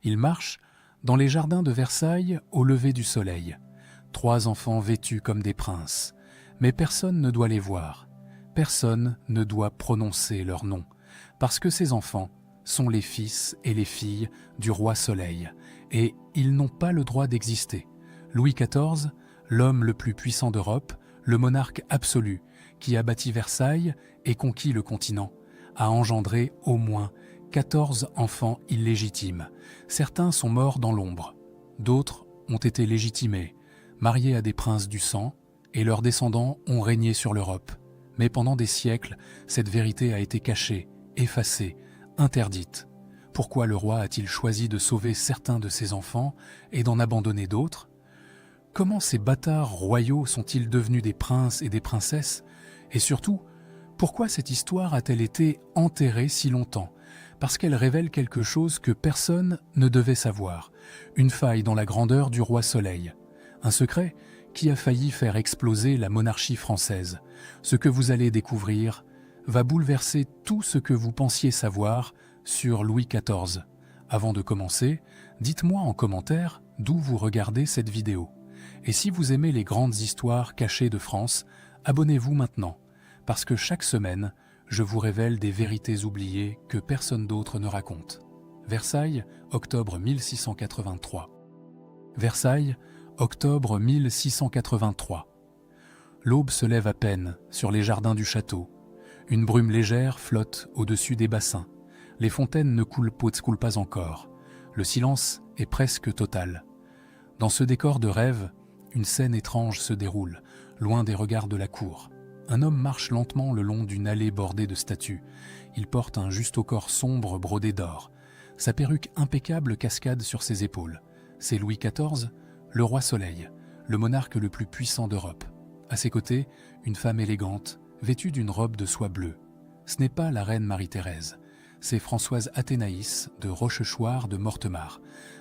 Il marche dans les jardins de Versailles au lever du soleil. 3 enfants vêtus comme des princes. Mais personne ne doit les voir. Personne ne doit prononcer leur nom. Parce que ces enfants sont les fils et les filles du roi Soleil. Et ils n'ont pas le droit d'exister. Louis XIV, l'homme le plus puissant d'Europe, le monarque absolu, qui a bâti Versailles et conquis le continent, a engendré au moins 14 enfants illégitimes. Certains sont morts dans l'ombre. D'autres ont été légitimés, mariés à des princes du sang, et leurs descendants ont régné sur l'Europe. Mais pendant des siècles, cette vérité a été cachée, effacée, interdite. Pourquoi le roi a-t-il choisi de sauver certains de ses enfants et d'en abandonner d'autres? Comment ces bâtards royaux sont-ils devenus des princes et des princesses? Et surtout, pourquoi cette histoire a-t-elle été enterrée si longtemps? Parce qu'elle révèle quelque chose que personne ne devait savoir, une faille dans la grandeur du roi Soleil, un secret qui a failli faire exploser la monarchie française. Ce que vous allez découvrir va bouleverser tout ce que vous pensiez savoir sur Louis XIV. Avant de commencer, dites-moi en commentaire d'où vous regardez cette vidéo. Et si vous aimez les grandes histoires cachées de France, abonnez-vous maintenant, parce que chaque semaine, je vous révèle des vérités oubliées que personne d'autre ne raconte. Versailles, octobre 1683. Versailles, octobre 1683. L'aube se lève à peine sur les jardins du château. Une brume légère flotte au-dessus des bassins. Les fontaines ne coulent pas encore. Le silence est presque total. Dans ce décor de rêve, une scène étrange se déroule, loin des regards de la cour. Un homme marche lentement le long d'une allée bordée de statues. Il porte un juste-au-corps sombre brodé d'or. Sa perruque impeccable cascade sur ses épaules. C'est Louis XIV, le roi Soleil, le monarque le plus puissant d'Europe. À ses côtés, une femme élégante, vêtue d'une robe de soie bleue. Ce n'est pas la reine Marie-Thérèse, c'est Françoise Athénaïs de Rochechouart de Mortemart,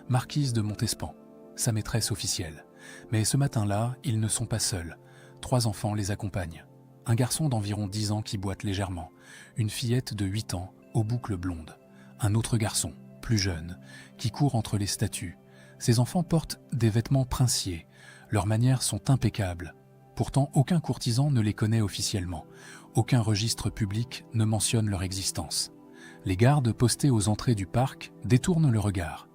marquise de Montespan, sa maîtresse officielle. Mais ce matin-là, ils ne sont pas seuls. 3 enfants les accompagnent. Un garçon d'environ 10 ans qui boite légèrement, une fillette de 8 ans aux boucles blondes, un autre garçon, plus jeune, qui court entre les statues. Ces enfants portent des vêtements princiers, leurs manières sont impeccables. Pourtant, aucun courtisan ne les connaît officiellement. Aucun registre public ne mentionne leur existence. Les gardes postés aux entrées du parc détournent le regard.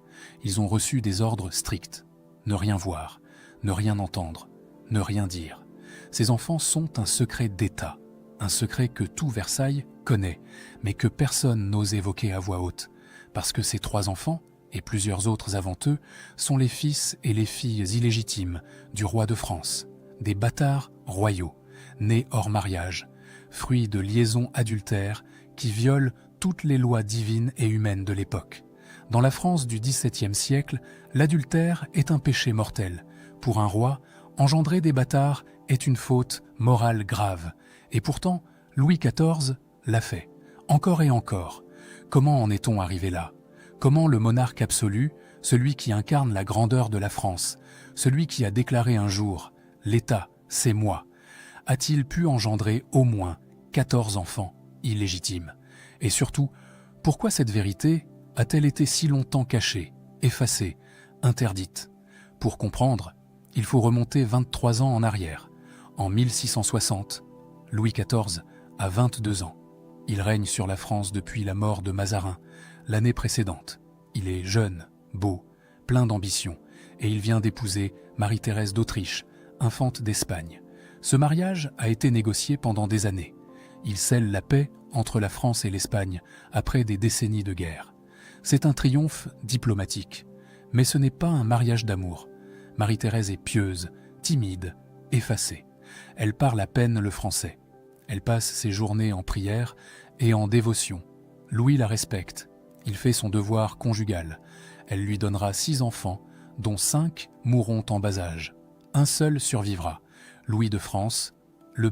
Ils ont reçu des ordres stricts. Ne rien voir, ne rien entendre, ne rien dire. Ces enfants sont un secret d'État, un secret que tout Versailles connaît, mais que personne n'ose évoquer à voix haute, parce que ces 3 enfants, et plusieurs autres avant eux, sont les fils et les filles illégitimes du roi de France, des bâtards royaux, nés hors mariage, fruits de liaisons adultères qui violent toutes les lois divines et humaines de l'époque. Dans la France du XVIIe siècle, l'adultère est un péché mortel. Pour un roi, engendrer des bâtards est une faute morale grave. Et pourtant, Louis XIV l'a fait, encore et encore. Comment en est-on arrivé là? Comment le monarque absolu, celui qui incarne la grandeur de la France, celui qui a déclaré un jour « l'État, c'est moi », a-t-il pu engendrer au moins 14 enfants illégitimes? Et surtout, pourquoi cette vérité a-t-elle été si longtemps cachée, effacée, interdite? Pour comprendre, il faut remonter 23 ans en arrière. En 1660, Louis XIV a 22 ans. Il règne sur la France depuis la mort de Mazarin, l'année précédente. Il est jeune, beau, plein d'ambition, et il vient d'épouser Marie-Thérèse d'Autriche, infante d'Espagne. Ce mariage a été négocié pendant des années. Il scelle la paix entre la France et l'Espagne après des décennies de guerre. C'est un triomphe diplomatique, mais ce n'est pas un mariage d'amour. Marie-Thérèse est pieuse, timide, effacée. Elle parle à peine le français. Elle passe ses journées en prière et en dévotion. Louis la respecte. Il fait son devoir conjugal. Elle lui donnera 6 enfants, dont 5 mourront en bas âge. Un seul survivra, Louis de France, le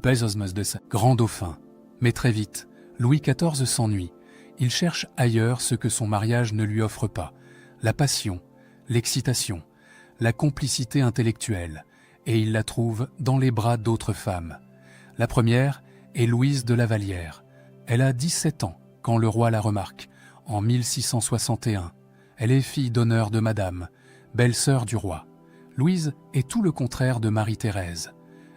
grand dauphin. Mais très vite, Louis XIV s'ennuie. Il cherche ailleurs ce que son mariage ne lui offre pas. La passion, l'excitation, la complicité intellectuelle. Et il la trouve dans les bras d'autres femmes. La première est Louise de La Vallière. Elle a 17 ans quand le roi la remarque, en 1661. Elle est fille d'honneur de madame, belle-sœur du roi. Louise est tout le contraire de Marie-Thérèse.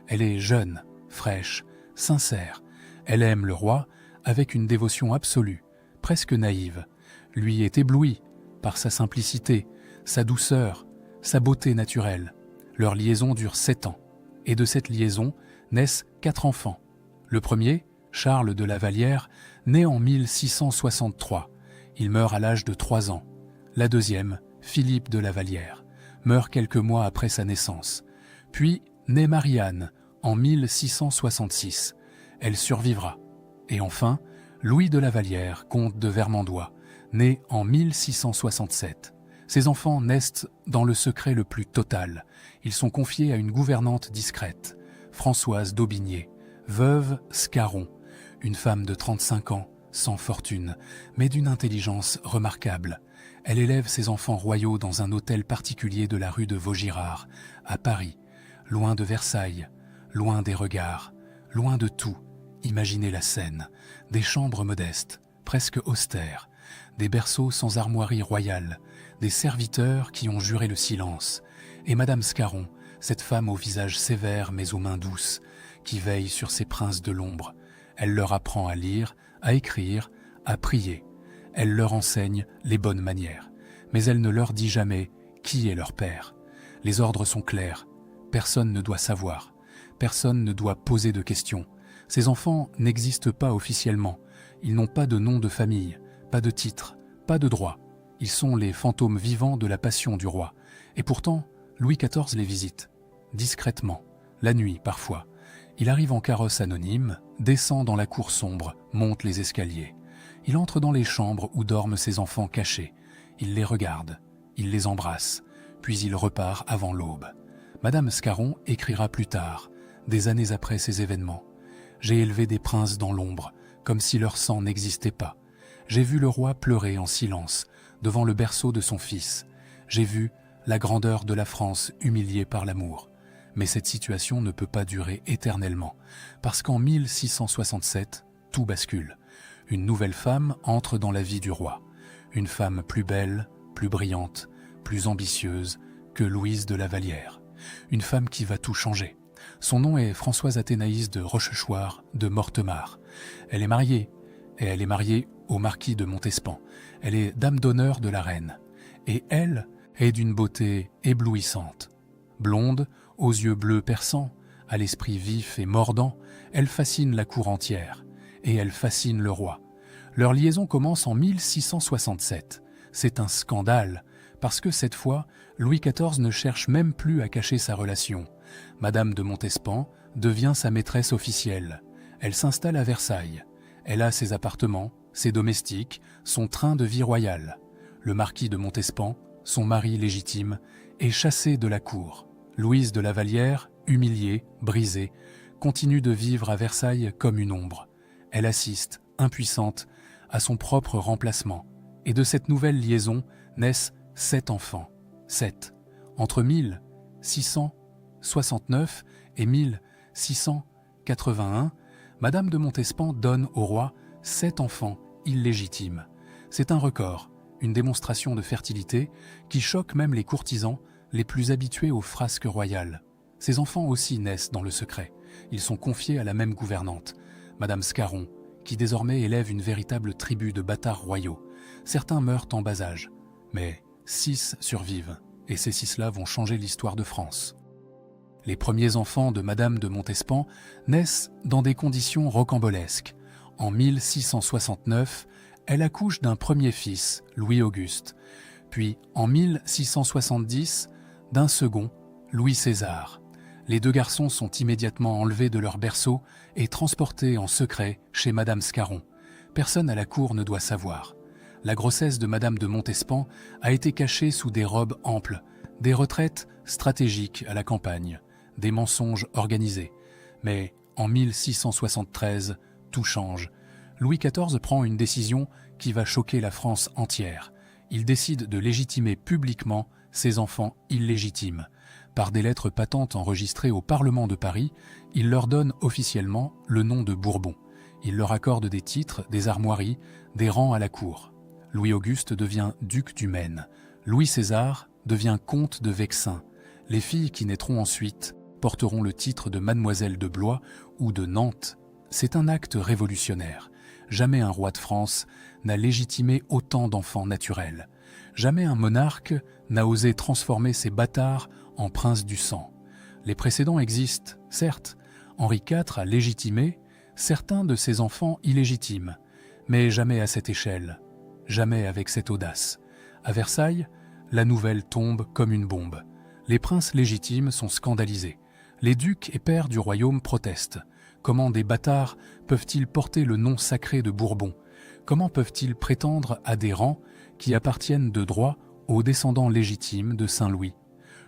Elle est jeune, fraîche, sincère. Elle aime le roi avec une dévotion absolue, presque naïve. Lui est ébloui par sa simplicité, sa douceur, sa beauté naturelle. Leur liaison dure 7 ans. Et de cette liaison naissent 4 enfants. Le premier, Charles de la Vallière, naît en 1663. Il meurt à l'âge de 3 ans. La deuxième, Philippe de la Vallière, meurt quelques mois après sa naissance. Puis naît Marie-Anne en 1666. Elle survivra. Et enfin, Louis de la Vallière, comte de Vermandois, né en 1667. Ces enfants naissent dans le secret le plus total. Ils sont confiés à une gouvernante discrète, Françoise d'Aubigné, veuve Scarron, une femme de 35 ans, sans fortune, mais d'une intelligence remarquable. Elle élève ses enfants royaux dans un hôtel particulier de la rue de Vaugirard, à Paris, loin de Versailles, loin des regards, loin de tout. Imaginez la scène, des chambres modestes, presque austères, des berceaux sans armoirie royale, des serviteurs qui ont juré le silence, et Madame Scarron, cette femme au visage sévère mais aux mains douces, qui veille sur ces princes de l'ombre. Elle leur apprend à lire, à écrire, à prier. Elle leur enseigne les bonnes manières, mais elle ne leur dit jamais qui est leur père. Les ordres sont clairs, personne ne doit savoir, personne ne doit poser de questions. Ces enfants n'existent pas officiellement, ils n'ont pas de nom de famille, pas de titre, pas de droit. Ils sont les fantômes vivants de la passion du roi. Et pourtant, Louis XIV les visite, discrètement, la nuit parfois. Il arrive en carrosse anonyme, descend dans la cour sombre, monte les escaliers. Il entre dans les chambres où dorment ses enfants cachés. Il les regarde, il les embrasse, puis il repart avant l'aube. Madame Scarron écrira plus tard, des années après ces événements. « J'ai élevé des princes dans l'ombre, comme si leur sang n'existait pas. J'ai vu le roi pleurer en silence, devant le berceau de son fils. J'ai vu la grandeur de la France humiliée par l'amour. Mais cette situation ne peut pas durer éternellement, parce qu'en 1667, tout bascule. Une nouvelle femme entre dans la vie du roi. Une femme plus belle, plus brillante, plus ambitieuse que Louise de la Vallière. Une femme qui va tout changer. Son nom est Françoise Athénaïs de Rochechouart de Mortemart. Elle est mariée, et elle est mariée au marquis de Montespan. Elle est dame d'honneur de la reine. Et elle est d'une beauté éblouissante. Blonde, aux yeux bleus perçants, à l'esprit vif et mordant, elle fascine la cour entière. Et elle fascine le roi. Leur liaison commence en 1667. C'est un scandale, parce que cette fois, Louis XIV ne cherche même plus à cacher sa relation. Madame de Montespan devient sa maîtresse officielle. Elle s'installe à Versailles. Elle a ses appartements, ses domestiques, son train de vie royal. Le marquis de Montespan, son mari légitime, est chassé de la cour. Louise de la Vallière, humiliée, brisée, continue de vivre à Versailles comme une ombre. Elle assiste, impuissante, à son propre remplacement. Et de cette nouvelle liaison naissent 7 enfants. 7. Entre 1669 et 1681, Madame de Montespan donne au roi 7 enfants illégitimes. C'est un record, une démonstration de fertilité qui choque même les courtisans les plus habitués aux frasques royales. Ces enfants aussi naissent dans le secret. Ils sont confiés à la même gouvernante, Madame Scarron, qui désormais élève une véritable tribu de bâtards royaux. Certains meurent en bas âge, mais 6 survivent, et ces 6-là vont changer l'histoire de France. Les premiers enfants de Madame de Montespan naissent dans des conditions rocambolesques. En 1669, elle accouche d'un premier fils, Louis-Auguste, puis en 1670, d'un second, Louis César. Les 2 garçons sont immédiatement enlevés de leur berceau et transportés en secret chez Madame Scarron. Personne à la cour ne doit savoir. La grossesse de Madame de Montespan a été cachée sous des robes amples, des retraites stratégiques à la campagne, des mensonges organisés. Mais en 1673, tout change. Louis XIV prend une décision qui va choquer la France entière. Il décide de légitimer publiquement ses enfants illégitimes. Par des lettres patentes enregistrées au Parlement de Paris, il leur donne officiellement le nom de Bourbon. Il leur accorde des titres, des armoiries, des rangs à la cour. Louis-Auguste devient duc du Maine. Louis-César devient comte de Vexin. Les filles qui naîtront ensuite porteront le titre de mademoiselle de Blois ou de Nantes. C'est un acte révolutionnaire. Jamais un roi de France n'a légitimé autant d'enfants naturels. Jamais un monarque n'a osé transformer ses bâtards en princes du sang. Les précédents existent, certes. Henri IV a légitimé certains de ses enfants illégitimes, mais jamais à cette échelle, jamais avec cette audace. À Versailles, la nouvelle tombe comme une bombe. Les princes légitimes sont scandalisés. Les ducs et pairs du royaume protestent. Comment des bâtards peuvent-ils porter le nom sacré de Bourbon? Comment peuvent-ils prétendre à des rangs qui appartiennent de droit aux descendants légitimes de Saint-Louis?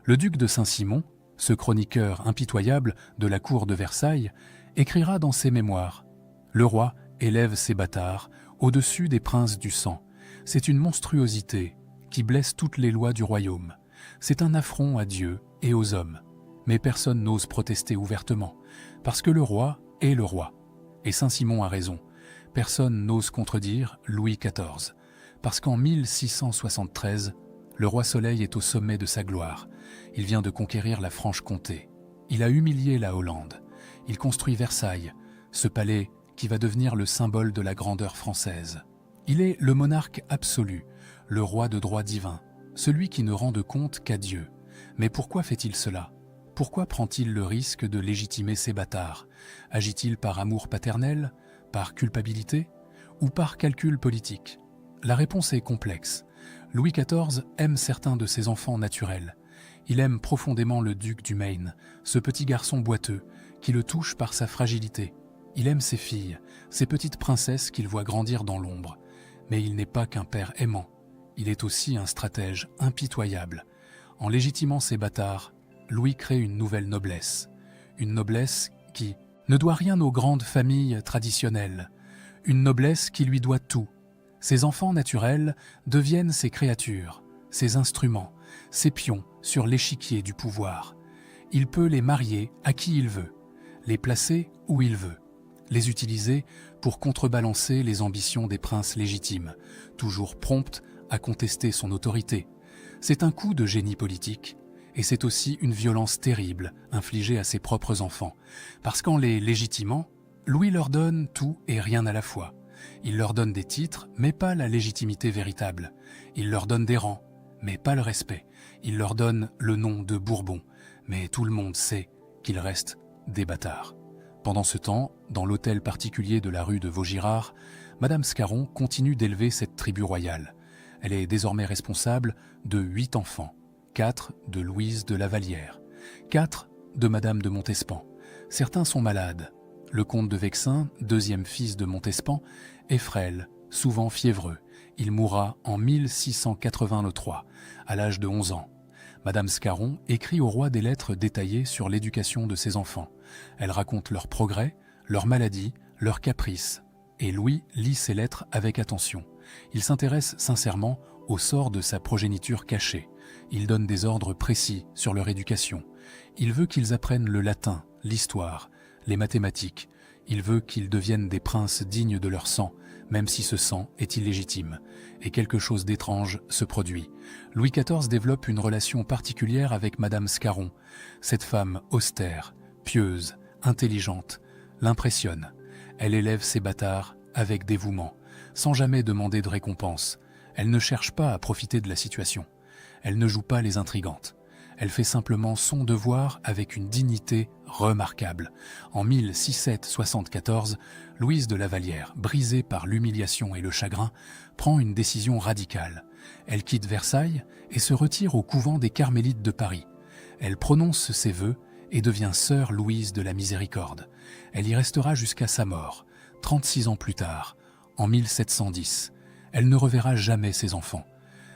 Le duc de Saint-Simon, ce chroniqueur impitoyable de la cour de Versailles, écrira dans ses mémoires « Le roi élève ses bâtards au-dessus des princes du sang. C'est une monstruosité qui blesse toutes les lois du royaume. C'est un affront à Dieu et aux hommes. Mais personne n'ose protester ouvertement, parce que le roi est le roi. Et Saint-Simon a raison. Personne n'ose contredire Louis XIV, parce qu'en 1673, le roi Soleil est au sommet de sa gloire. Il vient de conquérir la Franche-Comté. Il a humilié la Hollande. Il construit Versailles, ce palais qui va devenir le symbole de la grandeur française. Il est le monarque absolu, le roi de droit divin, celui qui ne rend de compte qu'à Dieu. Mais pourquoi fait-il cela? Pourquoi prend-il le risque de légitimer ses bâtards? Agit-il par amour paternel, par culpabilité ou par calcul politique? La réponse est complexe. Louis XIV aime certains de ses enfants naturels. Il aime profondément le duc du Maine, ce petit garçon boiteux qui le touche par sa fragilité. Il aime ses filles, ces petites princesses qu'il voit grandir dans l'ombre. Mais il n'est pas qu'un père aimant. Il est aussi un stratège impitoyable. En légitimant ses bâtards, Louis crée une nouvelle noblesse. Une noblesse qui ne doit rien aux grandes familles traditionnelles. Une noblesse qui lui doit tout. Ses enfants naturels deviennent ses créatures, ses instruments, ses pions sur l'échiquier du pouvoir. Il peut les marier à qui il veut, les placer où il veut, les utiliser pour contrebalancer les ambitions des princes légitimes, toujours promptes à contester son autorité. C'est un coup de génie politique, et c'est aussi une violence terrible infligée à ses propres enfants, parce qu'en les légitimant, Louis leur donne tout et rien à la fois. Il leur donne des titres, mais pas la légitimité véritable. Il leur donne des rangs, mais pas le respect. Il leur donne le nom de Bourbon, mais tout le monde sait qu'ils restent des bâtards. Pendant ce temps, dans l'hôtel particulier de la rue de Vaugirard, Madame Scarron continue d'élever cette tribu royale. Elle est désormais responsable de 8 enfants, 4 de Louise de Lavallière, 4 de Madame de Montespan. Certains sont malades. Le comte de Vexin, deuxième fils de Montespan, est frêle, souvent fiévreux. Il mourra en 1683, à l'âge de 11 ans. Madame Scarron écrit au roi des lettres détaillées sur l'éducation de ses enfants. Elle raconte leurs progrès, leurs maladies, leurs caprices. Et Louis lit ces lettres avec attention. Il s'intéresse sincèrement au sort de sa progéniture cachée. Il donne des ordres précis sur leur éducation. Il veut qu'ils apprennent le latin, l'histoire, les mathématiques. Il veut qu'ils deviennent des princes dignes de leur sang, même si ce sang est illégitime. Et quelque chose d'étrange se produit. Louis XIV développe une relation particulière avec Madame Scarron. Cette femme austère, pieuse, intelligente, l'impressionne. Elle élève ses bâtards avec dévouement, sans jamais demander de récompense. Elle ne cherche pas à profiter de la situation. Elle ne joue pas les intrigantes. Elle fait simplement son devoir avec une dignité remarquable. En 1674, Louise de Lavallière, brisée par l'humiliation et le chagrin, prend une décision radicale. Elle quitte Versailles et se retire au couvent des Carmélites de Paris. Elle prononce ses vœux et devient sœur Louise de la Miséricorde. Elle y restera jusqu'à sa mort, 36 ans plus tard, en 1710. Elle ne reverra jamais ses enfants.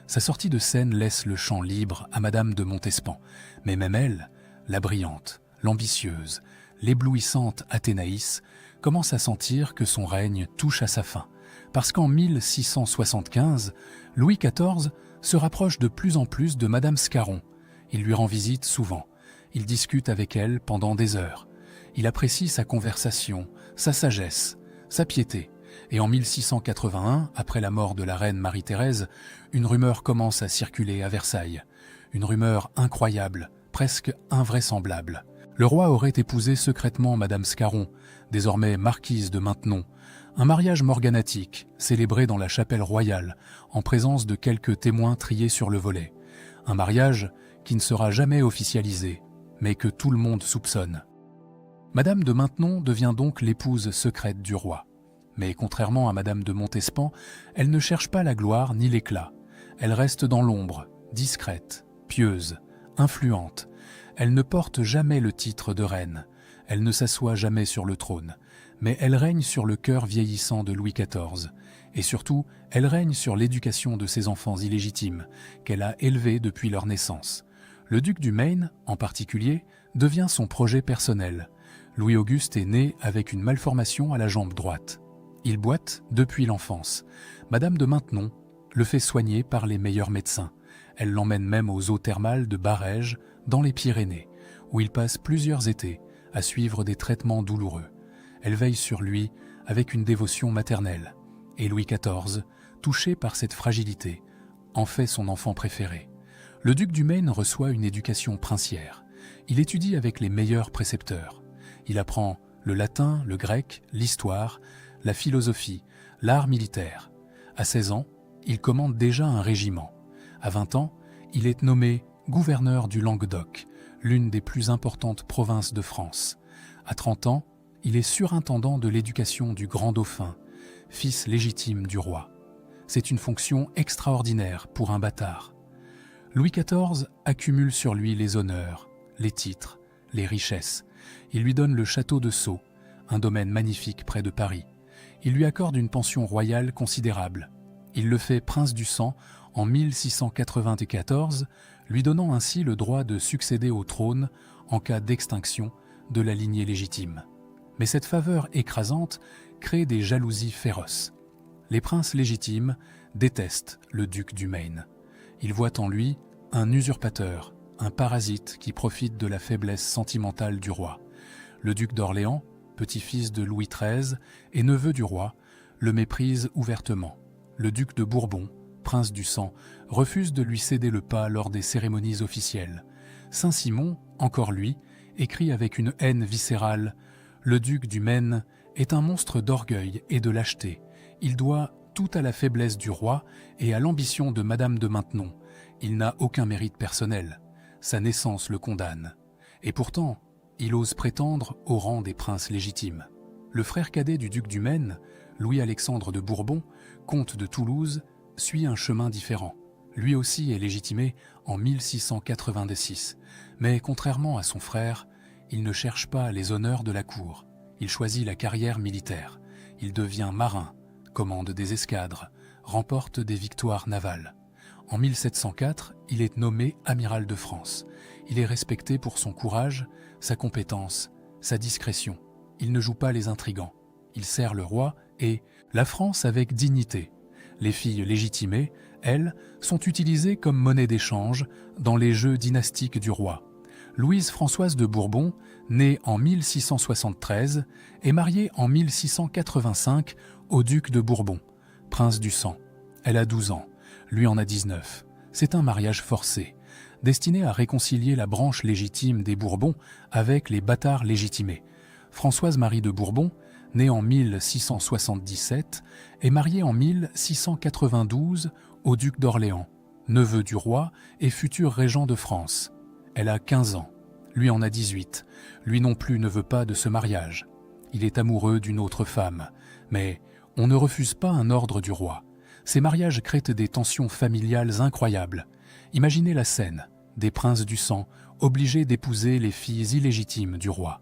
Sa sortie de scène laisse le champ libre à Madame de Montespan, mais même elle, la brillante, l'ambitieuse, l'éblouissante Athénaïs, commence à sentir que son règne touche à sa fin, parce qu'en 1675, Louis XIV se rapproche de plus en plus de Madame Scarron. Il lui rend visite souvent. Il discute avec elle pendant des heures. Il apprécie sa conversation, sa sagesse, sa piété. Et en 1681, après la mort de la reine Marie-Thérèse, une rumeur commence à circuler à Versailles. Une rumeur incroyable, presque invraisemblable. Le roi aurait épousé secrètement Madame Scarron, désormais marquise de Maintenon, un mariage morganatique, célébré dans la chapelle royale, en présence de quelques témoins triés sur le volet. Un mariage qui ne sera jamais officialisé, mais que tout le monde soupçonne. Madame de Maintenon devient donc l'épouse secrète du roi. Mais contrairement à Madame de Montespan, elle ne cherche pas la gloire ni l'éclat. Elle reste dans l'ombre, discrète, pieuse, influente. Elle ne porte jamais le titre de reine. Elle ne s'assoit jamais sur le trône. Mais elle règne sur le cœur vieillissant de Louis XIV. Et surtout, elle règne sur l'éducation de ses enfants illégitimes, qu'elle a élevés depuis leur naissance. Le duc du Maine, en particulier, devient son projet personnel. Louis-Auguste est né avec une malformation à la jambe droite. Il boite depuis l'enfance. Madame de Maintenon le fait soigner par les meilleurs médecins. Elle l'emmène même aux eaux thermales de Barèges, dans les Pyrénées, où il passe plusieurs étés à suivre des traitements douloureux. Elle veille sur lui avec une dévotion maternelle. Et Louis XIV, touché par cette fragilité, en fait son enfant préféré. Le duc du Maine reçoit une éducation princière. Il étudie avec les meilleurs précepteurs. Il apprend le latin, le grec, l'histoire, la philosophie, l'art militaire. À 16 ans, il commande déjà un régiment. À 20 ans, il est nommé gouverneur du Languedoc, l'une des plus importantes provinces de France. À 30 ans, il est surintendant de l'éducation du grand dauphin, fils légitime du roi. C'est une fonction extraordinaire pour un bâtard. Louis XIV accumule sur lui les honneurs, les titres, les richesses. Il lui donne le château de Sceaux, un domaine magnifique près de Paris. Il lui accorde une pension royale considérable. Il le fait prince du sang en 1694, lui donnant ainsi le droit de succéder au trône en cas d'extinction de la lignée légitime. Mais cette faveur écrasante crée des jalousies féroces. Les princes légitimes détestent le duc du Maine. Ils voient en lui un usurpateur, un parasite qui profite de la faiblesse sentimentale du roi. Le duc d'Orléans, petit-fils de Louis XIII et neveu du roi, le méprise ouvertement. Le duc de Bourbon, prince du sang, refuse de lui céder le pas lors des cérémonies officielles. Saint-Simon, encore lui, écrit avec une haine viscérale « Le duc du Maine est un monstre d'orgueil et de lâcheté. Il doit tout à la faiblesse du roi et à l'ambition de Madame de Maintenon. Il n'a aucun mérite personnel. Sa naissance le condamne. Et pourtant, il ose prétendre au rang des princes légitimes. » Le frère cadet du duc du Maine, Louis-Alexandre de Bourbon, comte de Toulouse, suit un chemin différent. Lui aussi est légitimé en 1686, mais contrairement à son frère, il ne cherche pas les honneurs de la cour. Il choisit la carrière militaire. Il devient marin, commande des escadres, remporte des victoires navales. En 1704, il est nommé amiral de France. Il est respecté pour son courage, sa compétence, sa discrétion. Il ne joue pas les intrigants. Il sert le roi et la France avec dignité. Les filles légitimées, elles, sont utilisées comme monnaie d'échange dans les jeux dynastiques du roi. Louise Françoise de Bourbon, née en 1673, est mariée en 1685 au duc de Bourbon, prince du sang. Elle a 12 ans, lui en a 19. C'est un mariage forcé, destiné à réconcilier la branche légitime des Bourbons avec les bâtards légitimés. Françoise-Marie de Bourbon, née en 1677, est mariée en 1692 au duc d'Orléans, neveu du roi et futur régent de France. Elle a 15 ans, lui en a 18. Lui non plus ne veut pas de ce mariage. Il est amoureux d'une autre femme, mais on ne refuse pas un ordre du roi. Ces mariages créent des tensions familiales incroyables. Imaginez la scène, des princes du sang obligés d'épouser les filles illégitimes du roi,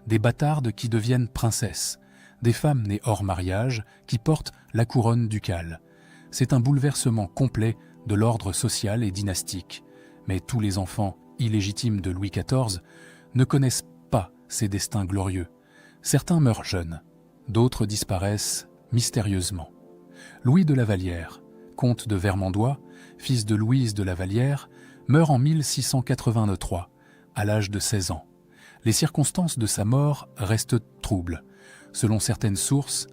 des bâtardes qui deviennent princesses, des femmes nées hors mariage qui portent la couronne ducale. C'est un bouleversement complet de l'ordre social et dynastique. Mais tous les enfants illégitimes de Louis XIV ne connaissent pas ces destins glorieux. Certains meurent jeunes, d'autres disparaissent mystérieusement. Louis de La Vallière, comte de Vermandois, fils de Louise de La Vallière, meurt en 1683, à l'âge de 16 ans. Les circonstances de sa mort restent troubles. Selon certaines sources,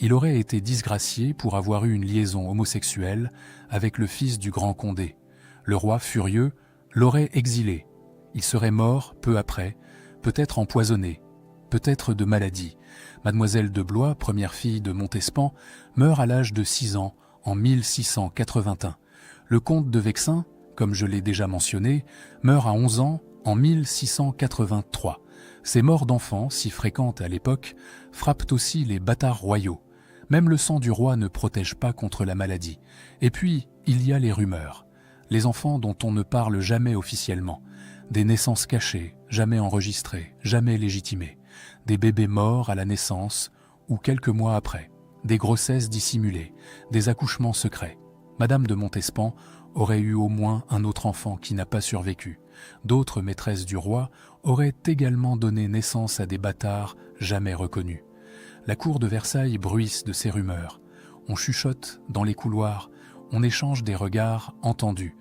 Il aurait été disgracié pour avoir eu une liaison homosexuelle avec le fils du grand Condé. Le roi, furieux, l'aurait exilé. Il serait mort peu après, peut-être empoisonné, peut-être de maladie. Mademoiselle de Blois, première fille de Montespan, meurt à l'âge de 6 ans en 1681. Le comte de Vexin, comme je l'ai déjà mentionné, meurt à 11 ans en 1683. Ces morts d'enfants, si fréquentes à l'époque, frappent aussi les bâtards royaux. Même le sang du roi ne protège pas contre la maladie. Et puis, il y a les rumeurs. Les enfants dont on ne parle jamais officiellement. Des naissances cachées, jamais enregistrées, jamais légitimées. Des bébés morts à la naissance ou quelques mois après. Des grossesses dissimulées, des accouchements secrets. Madame de Montespan aurait eu au moins un autre enfant qui n'a pas survécu. D'autres maîtresses du roi auraient également donné naissance à des bâtards jamais reconnus. La cour de Versailles bruisse de ces rumeurs. On chuchote dans les couloirs, on échange des regards entendus.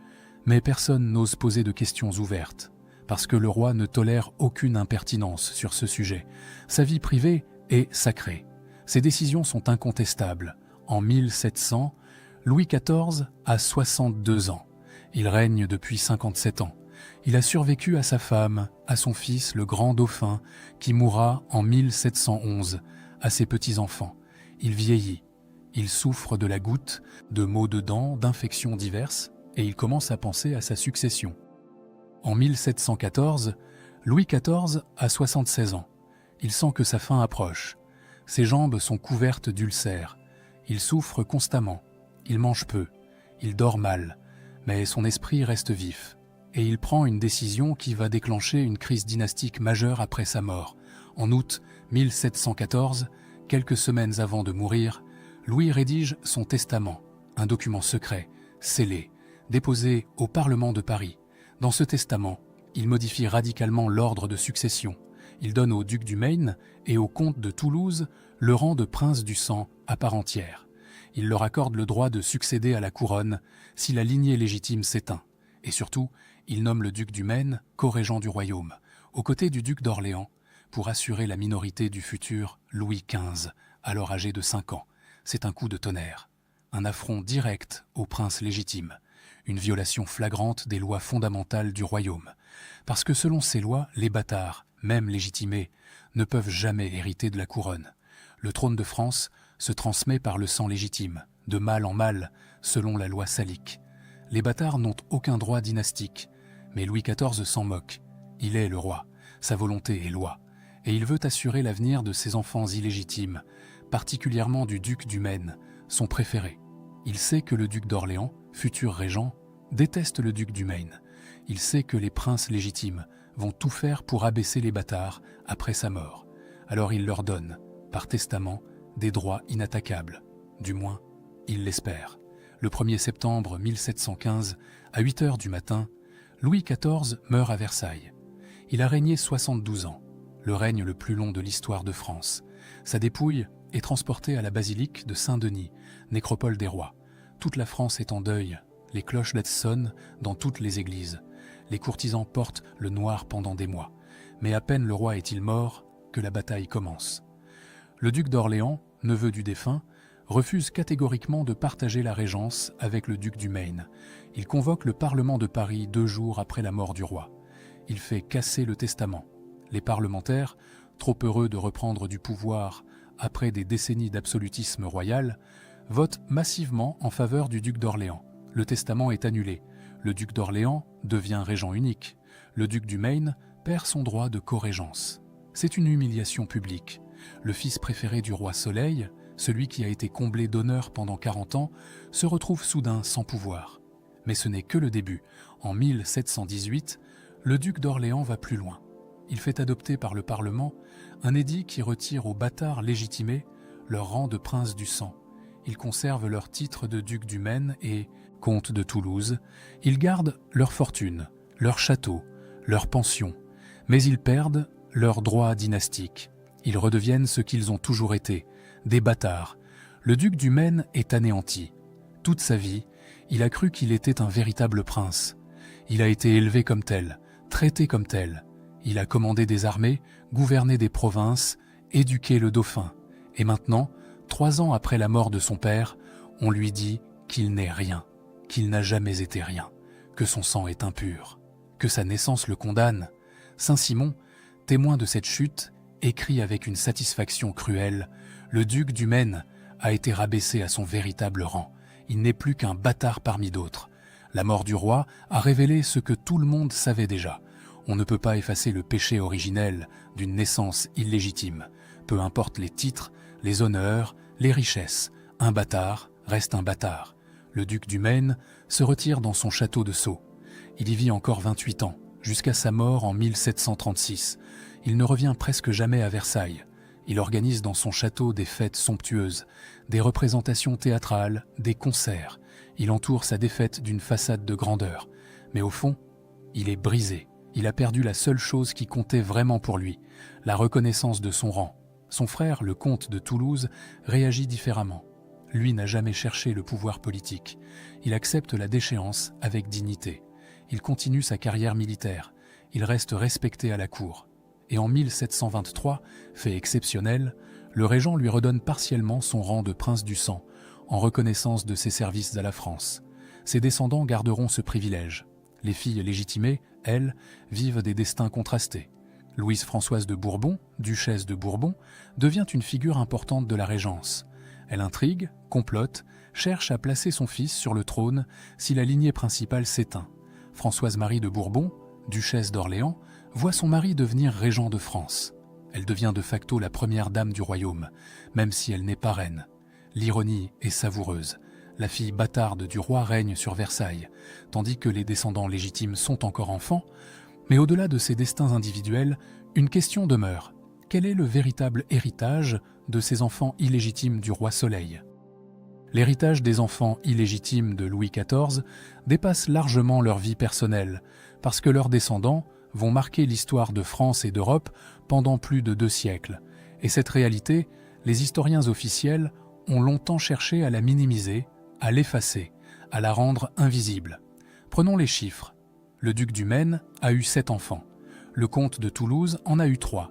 Mais personne n'ose poser de questions ouvertes, parce que le roi ne tolère aucune impertinence sur ce sujet. Sa vie privée est sacrée. Ses décisions sont incontestables. En 1700, Louis XIV a 62 ans. Il règne depuis 57 ans. Il a survécu à sa femme, à son fils, le grand dauphin, qui mourra en 1711, à ses petits-enfants. Il vieillit. Il souffre de la goutte, de maux de dents, d'infections diverses, et il commence à penser à sa succession. En 1714, Louis XIV a 76 ans. Il sent que sa fin approche. Ses jambes sont couvertes d'ulcères. Il souffre constamment. Il mange peu. Il dort mal. Mais son esprit reste vif. Et il prend une décision qui va déclencher une crise dynastique majeure après sa mort. En août 1714, quelques semaines avant de mourir, Louis rédige son testament, un document secret, scellé, déposé au Parlement de Paris. Dans ce testament, il modifie radicalement l'ordre de succession. Il donne au duc du Maine et au comte de Toulouse le rang de prince du sang à part entière. Il leur accorde le droit de succéder à la couronne si la lignée légitime s'éteint. Et surtout, il nomme le duc du Maine co-régent du royaume, aux côtés du duc d'Orléans, pour assurer la minorité du futur Louis XV, alors âgé de 5 ans. C'est un coup de tonnerre, un affront direct au prince légitime, une violation flagrante des lois fondamentales du royaume. Parce que selon ces lois, les bâtards, même légitimés, ne peuvent jamais hériter de la couronne. Le trône de France se transmet par le sang légitime, de mâle en mâle, selon la loi salique. Les bâtards n'ont aucun droit dynastique, mais Louis XIV s'en moque. Il est le roi, sa volonté est loi, et il veut assurer l'avenir de ses enfants illégitimes, particulièrement du duc du Maine, son préféré. Il sait que le duc d'Orléans, futur régent, déteste le duc du Maine. Il sait que les princes légitimes vont tout faire pour abaisser les bâtards après sa mort. Alors il leur donne, par testament, des droits inattaquables. Du moins, il l'espère. Le 1er septembre 1715, à 8 heures du matin, Louis XIV meurt à Versailles. Il a régné 72 ans, le règne le plus long de l'histoire de France. Sa dépouille est transportée à la basilique de Saint-Denis, nécropole des rois. Toute la France est en deuil, les clochettes sonnent dans toutes les églises. Les courtisans portent le noir pendant des mois. Mais à peine le roi est-il mort que la bataille commence. Le duc d'Orléans, neveu du défunt, refuse catégoriquement de partager la régence avec le duc du Maine. Il convoque le Parlement de Paris 2 jours après la mort du roi. Il fait casser le testament. Les parlementaires, trop heureux de reprendre du pouvoir après des décennies d'absolutisme royal, votent massivement en faveur du duc d'Orléans. Le testament est annulé. Le duc d'Orléans devient régent unique. Le duc du Maine perd son droit de co-régence. C'est une humiliation publique. Le fils préféré du roi Soleil, celui qui a été comblé d'honneur pendant 40 ans, se retrouve soudain sans pouvoir. Mais ce n'est que le début. En 1718, le duc d'Orléans va plus loin. Il fait adopter par le Parlement un édit qui retire aux bâtards légitimés leur rang de prince du sang. Ils conservent leur titre de duc du Maine et comte de Toulouse. Ils gardent leur fortune, leur château, leur pension, mais ils perdent leurs droits dynastiques. Ils redeviennent ce qu'ils ont toujours été, des bâtards. Le duc du Maine est anéanti. Toute sa vie, il a cru qu'il était un véritable prince. Il a été élevé comme tel, traité comme tel. Il a commandé des armées, gouverné des provinces, éduqué le dauphin. Et maintenant, 3 ans après la mort de son père, on lui dit qu'il n'est rien, qu'il n'a jamais été rien, que son sang est impur, que sa naissance le condamne. Saint-Simon, témoin de cette chute, écrit avec une satisfaction cruelle « Le duc du Maine a été rabaissé à son véritable rang. Il n'est plus qu'un bâtard parmi d'autres. La mort du roi a révélé ce que tout le monde savait déjà. On ne peut pas effacer le péché originel d'une naissance illégitime. Peu importe les titres, les honneurs, les richesses, un bâtard reste un bâtard. Le duc du Maine se retire dans son château de Sceaux. Il y vit encore 28 ans, jusqu'à sa mort en 1736. Il ne revient presque jamais à Versailles. Il organise dans son château des fêtes somptueuses, des représentations théâtrales, des concerts. Il entoure sa défaite d'une façade de grandeur. Mais au fond, il est brisé. Il a perdu la seule chose qui comptait vraiment pour lui, la reconnaissance de son rang. Son frère, le comte de Toulouse, réagit différemment. Lui n'a jamais cherché le pouvoir politique. Il accepte la déchéance avec dignité. Il continue sa carrière militaire. Il reste respecté à la cour. Et en 1723, fait exceptionnel, le régent lui redonne partiellement son rang de prince du sang, en reconnaissance de ses services à la France. Ses descendants garderont ce privilège. Les filles légitimées, elles, vivent des destins contrastés. Louise Françoise de Bourbon, duchesse de Bourbon, devient une figure importante de la régence. Elle intrigue, complote, cherche à placer son fils sur le trône si la lignée principale s'éteint. Françoise-Marie de Bourbon, duchesse d'Orléans, voit son mari devenir régent de France. Elle devient de facto la première dame du royaume, même si elle n'est pas reine. L'ironie est savoureuse. La fille bâtarde du roi règne sur Versailles, tandis que les descendants légitimes sont encore enfants. Mais au-delà de ces destins individuels, une question demeure. Quel est le véritable héritage de ces enfants illégitimes du roi Soleil ? L'héritage des enfants illégitimes de Louis XIV dépasse largement leur vie personnelle, parce que leurs descendants vont marquer l'histoire de France et d'Europe pendant plus de 2 siècles. Et cette réalité, les historiens officiels ont longtemps cherché à la minimiser, à l'effacer, à la rendre invisible. Prenons les chiffres. Le duc du Maine a eu 7 enfants. Le comte de Toulouse en a eu 3.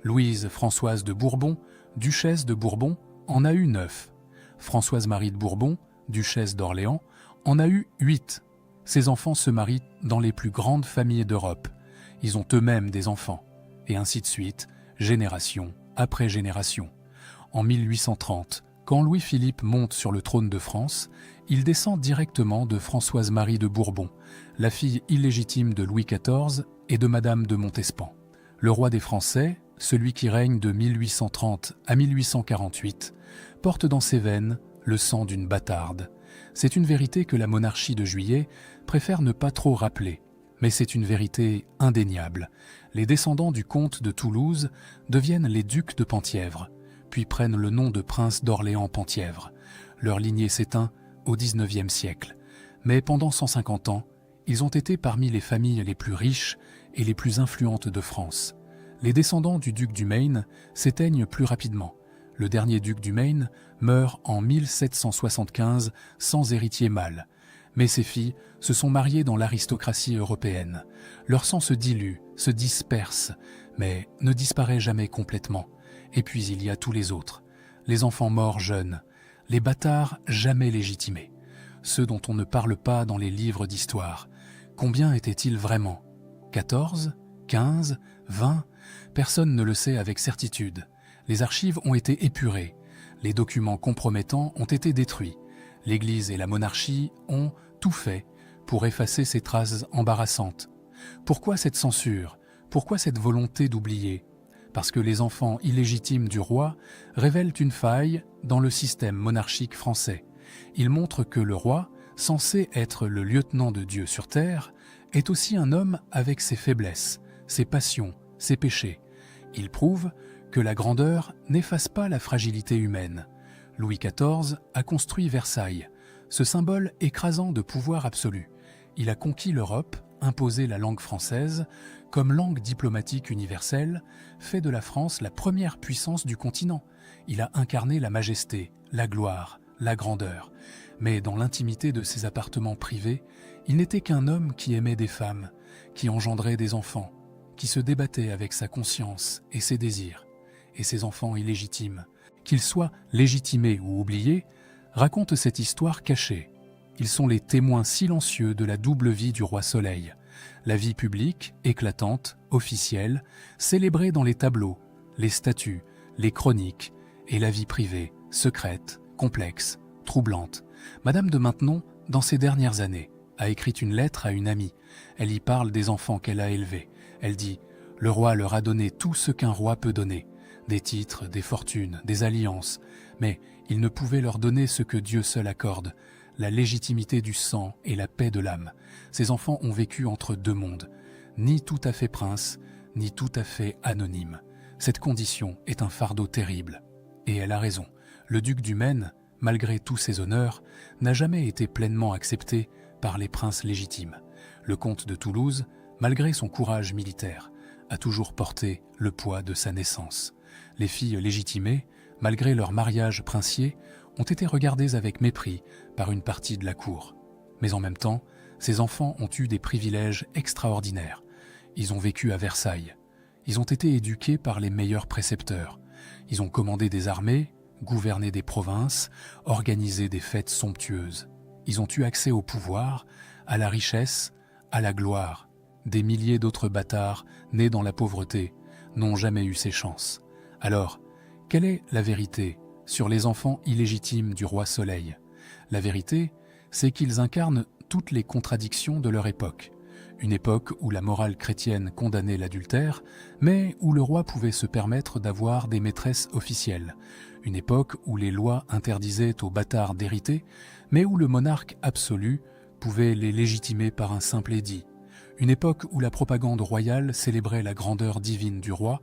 Louise Françoise de Bourbon, duchesse de Bourbon, en a eu 9. Françoise-Marie de Bourbon, duchesse d'Orléans, en a eu 8. Ces enfants se marient dans les plus grandes familles d'Europe. Ils ont eux-mêmes des enfants. Et ainsi de suite, génération après génération. En 1830, quand Louis-Philippe monte sur le trône de France, il descend directement de Françoise-Marie de Bourbon, la fille illégitime de Louis XIV et de Madame de Montespan. Le roi des Français, celui qui règne de 1830 à 1848, porte dans ses veines le sang d'une bâtarde. C'est une vérité que la monarchie de Juillet préfère ne pas trop rappeler, mais c'est une vérité indéniable. Les descendants du comte de Toulouse deviennent les ducs de Penthièvre, puis prennent le nom de prince d'Orléans-Penthièvre. Leur lignée s'éteint au XIXe siècle, mais pendant 150 ans, ils ont été parmi les familles les plus riches et les plus influentes de France. Les descendants du duc du Maine s'éteignent plus rapidement. Le dernier duc du Maine meurt en 1775 sans héritier mâle. Mais ses filles se sont mariées dans l'aristocratie européenne. Leur sang se dilue, se disperse, mais ne disparaît jamais complètement. Et puis il y a tous les autres. Les enfants morts jeunes, les bâtards jamais légitimés, ceux dont on ne parle pas dans les livres d'histoire. Combien étaient-ils vraiment ? 14 ? 15 ? 20 ? Personne ne le sait avec certitude. Les archives ont été épurées. Les documents compromettants ont été détruits. L'Église et la monarchie ont tout fait pour effacer ces traces embarrassantes. Pourquoi cette censure ? Pourquoi cette volonté d'oublier ? Parce que les enfants illégitimes du roi révèlent une faille dans le système monarchique français. Ils montrent que le roi, censé être le lieutenant de Dieu sur terre, est aussi un homme avec ses faiblesses, ses passions, ses péchés. Ils prouvent que la grandeur n'efface pas la fragilité humaine. Louis XIV a construit Versailles, ce symbole écrasant de pouvoir absolu. Il a conquis l'Europe, imposé la langue française, comme langue diplomatique universelle, fait de la France la première puissance du continent. Il a incarné la majesté, la gloire, la grandeur. Mais dans l'intimité de ses appartements privés, il n'était qu'un homme qui aimait des femmes, qui engendrait des enfants, qui se débattait avec sa conscience et ses désirs, et ses enfants illégitimes, qu'ils soient légitimés ou oubliés, racontent cette histoire cachée. Ils sont les témoins silencieux de la double vie du roi Soleil. La vie publique, éclatante, officielle, célébrée dans les tableaux, les statuts, les chroniques, et la vie privée, secrète, complexe, troublante. Madame de Maintenon, dans ces dernières années, a écrit une lettre à une amie. Elle y parle des enfants qu'elle a élevés. Elle dit « Le roi leur a donné tout ce qu'un roi peut donner, des titres, des fortunes, des alliances, mais il ne pouvait leur donner ce que Dieu seul accorde, la légitimité du sang et la paix de l'âme. Ces enfants ont vécu entre deux mondes, ni tout à fait prince, ni tout à fait anonyme. Cette condition est un fardeau terrible. » Et elle a raison. Le duc du Maine, malgré tous ses honneurs, n'a jamais été pleinement accepté par les princes légitimes. Le comte de Toulouse, malgré son courage militaire, a toujours porté le poids de sa naissance. Les filles légitimées, malgré leur mariage princier, ont été regardées avec mépris par une partie de la cour. Mais en même temps, ces enfants ont eu des privilèges extraordinaires. Ils ont vécu à Versailles. Ils ont été éduqués par les meilleurs précepteurs. Ils ont commandé des armées, gouverné des provinces, organisé des fêtes somptueuses. Ils ont eu accès au pouvoir, à la richesse, à la gloire. Des milliers d'autres bâtards, nés dans la pauvreté, n'ont jamais eu ces chances. Alors, quelle est la vérité sur les enfants illégitimes du roi Soleil? La vérité, c'est qu'ils incarnent toutes les contradictions de leur époque. Une époque où la morale chrétienne condamnait l'adultère, mais où le roi pouvait se permettre d'avoir des maîtresses officielles. Une époque où les lois interdisaient aux bâtards d'hériter, mais où le monarque absolu pouvait les légitimer par un simple édit. Une époque où la propagande royale célébrait la grandeur divine du roi,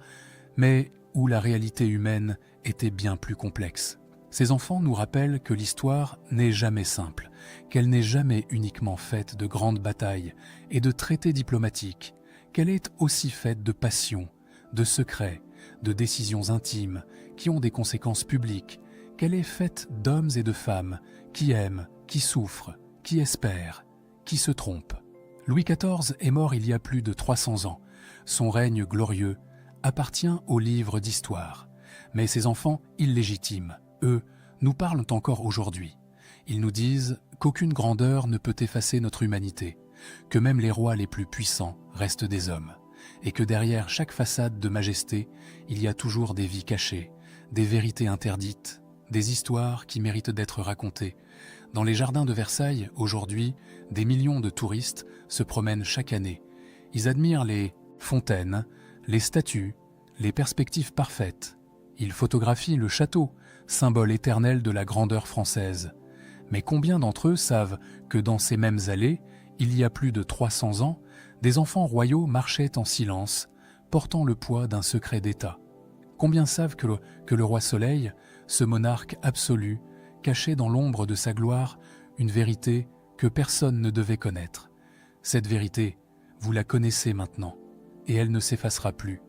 mais où la réalité humaine était bien plus complexe. Ces enfants nous rappellent que l'histoire n'est jamais simple, qu'elle n'est jamais uniquement faite de grandes batailles et de traités diplomatiques, qu'elle est aussi faite de passions, de secrets, de décisions intimes qui ont des conséquences publiques, qu'elle est faite d'hommes et de femmes qui aiment, qui souffrent, qui espèrent, qui se trompent. Louis XIV est mort il y a plus de 300 ans. Son règne glorieux appartient au livre d'histoire. Mais ses enfants illégitimes, eux, nous parlent encore aujourd'hui. Ils nous disent qu'aucune grandeur ne peut effacer notre humanité, que même les rois les plus puissants restent des hommes, et que derrière chaque façade de majesté, il y a toujours des vies cachées, des vérités interdites, des histoires qui méritent d'être racontées. Dans les jardins de Versailles, aujourd'hui, des millions de touristes se promènent chaque année. Ils admirent les fontaines, les statues, les perspectives parfaites. Ils photographient le château, symbole éternel de la grandeur française. Mais combien d'entre eux savent que dans ces mêmes allées, il y a plus de 300 ans, des enfants royaux marchaient en silence, portant le poids d'un secret d'État? Combien savent que le roi Soleil, ce monarque absolu, cachait dans l'ombre de sa gloire une vérité que personne ne devait connaître? Cette vérité, vous la connaissez maintenant, et elle ne s'effacera plus.